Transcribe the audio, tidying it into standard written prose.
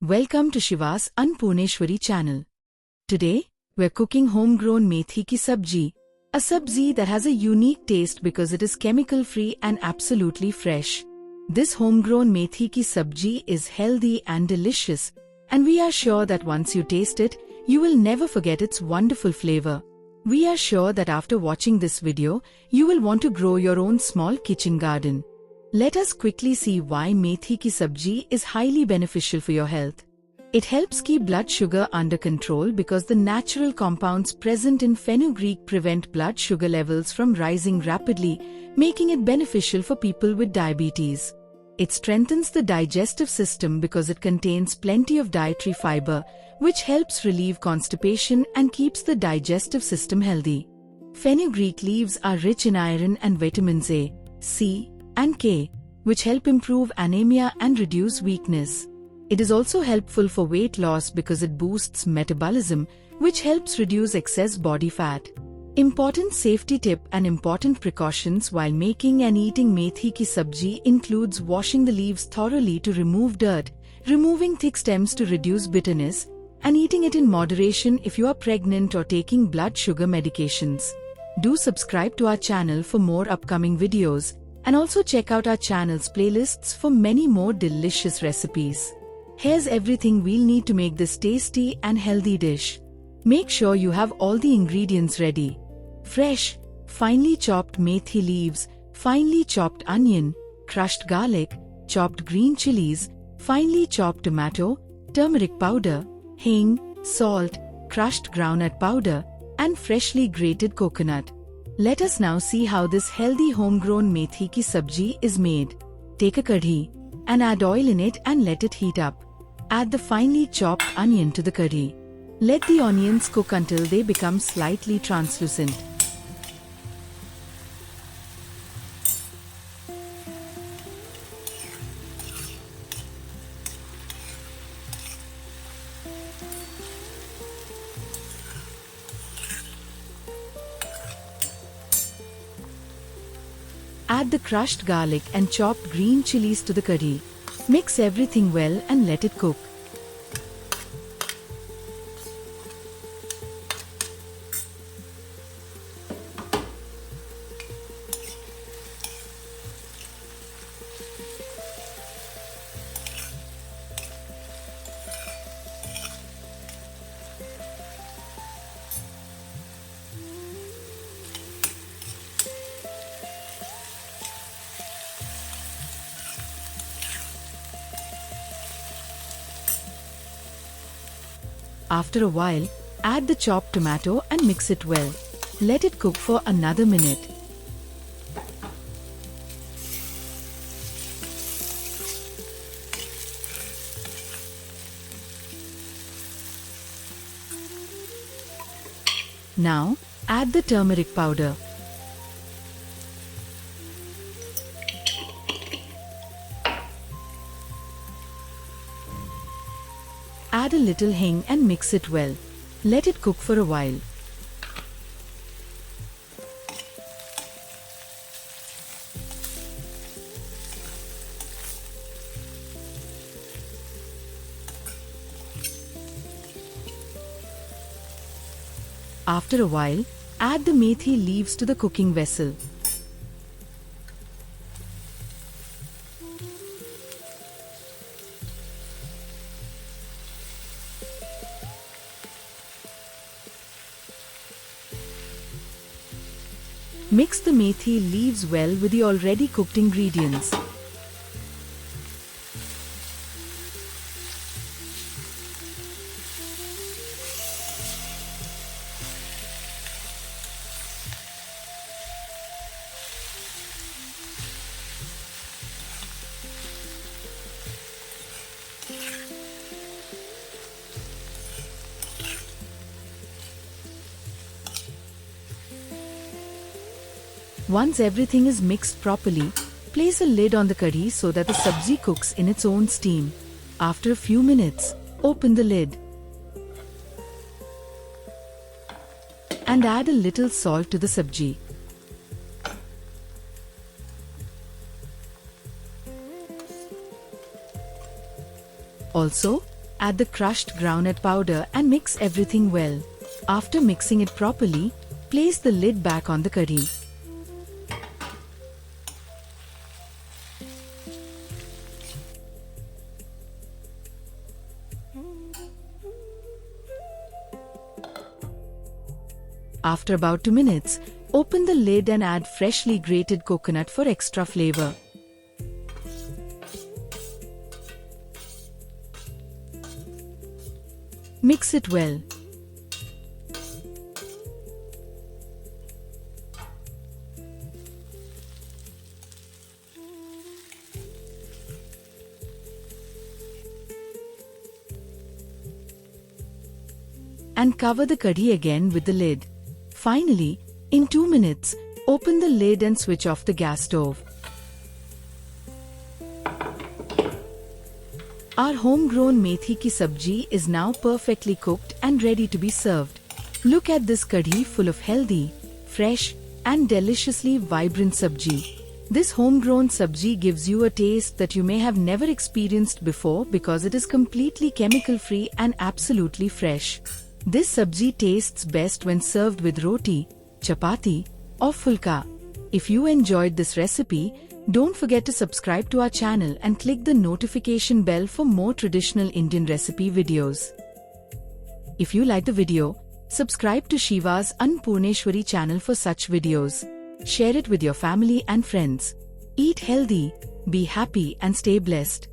Welcome to Shiva's Annapurneshwari channel. Today, we're cooking homegrown methi ki sabji, a sabji that has a unique taste because it is chemical-free and absolutely fresh. This homegrown methi ki sabji is healthy and delicious, and we are sure that once you taste it, you will never forget its wonderful flavor. We are sure that after watching this video, you will want to grow your own small kitchen garden. Let us quickly see why methi ki sabji is highly beneficial for your health. It helps keep blood sugar under control because the natural compounds present in fenugreek prevent blood sugar levels from rising rapidly, making it beneficial for people with diabetes. It strengthens the digestive system because it contains plenty of dietary fiber, which helps relieve constipation and keeps the digestive system healthy. Fenugreek leaves are rich in iron and vitamins A, C, and K, which help improve anemia and reduce weakness. It is also helpful for weight loss because it boosts metabolism, which helps reduce excess body fat. Important safety tip and important precautions while making and eating methi ki sabji includes washing the leaves thoroughly to remove dirt, removing thick stems to reduce bitterness, and eating it in moderation if you are pregnant or taking blood sugar medications. Do subscribe to our channel for more upcoming videos, and also check out our channel's playlists for many more delicious recipes. Here's everything we'll need to make this tasty and healthy dish. Make sure you have all the ingredients ready. Fresh, finely chopped methi leaves, finely chopped onion, crushed garlic, chopped green chilies, finely chopped tomato, turmeric powder, hing, salt, crushed groundnut powder, and freshly grated coconut. Let us now see how this healthy homegrown methi ki sabji is made. Take a kadhi and add oil in it and let it heat up. Add the finely chopped onion to the kadhi. Let the onions cook until they become slightly translucent. Add the crushed garlic and chopped green chilies to the curry. Mix everything well and let it cook. After a while, add the chopped tomato and mix it well. Let it cook for another minute. Now, add the turmeric powder. Add a little hing and mix it well. Let it cook for a while. After a while, add the methi leaves to the cooking vessel. Mix the methi leaves well with the already cooked ingredients. Once everything is mixed properly, place a lid on the curry so that the sabji cooks in its own steam. After a few minutes, open the lid and add a little salt to the sabji. Also, Add the crushed groundnut powder and mix everything well. After mixing it properly, place the lid back on the curry. After about 2 minutes, open the lid and add freshly grated coconut for extra flavor. Mix it well. And cover the curry again with the lid. Finally, in 2 minutes, open the lid and switch off the gas stove. Our homegrown methi ki sabji is now perfectly cooked and ready to be served. Look at this kadhi full of healthy, fresh, and deliciously vibrant sabji. This homegrown sabji gives you a taste that you may have never experienced before because it is completely chemical-free and absolutely fresh. This sabji tastes best when served with roti, chapati, or fulka. If you enjoyed this recipe, don't forget to subscribe to our channel and click the notification bell for more traditional Indian recipe videos. If you like the video, subscribe to Shiva's Annapurneshwari channel for such videos. Share it with your family and friends. Eat healthy, be happy and stay blessed.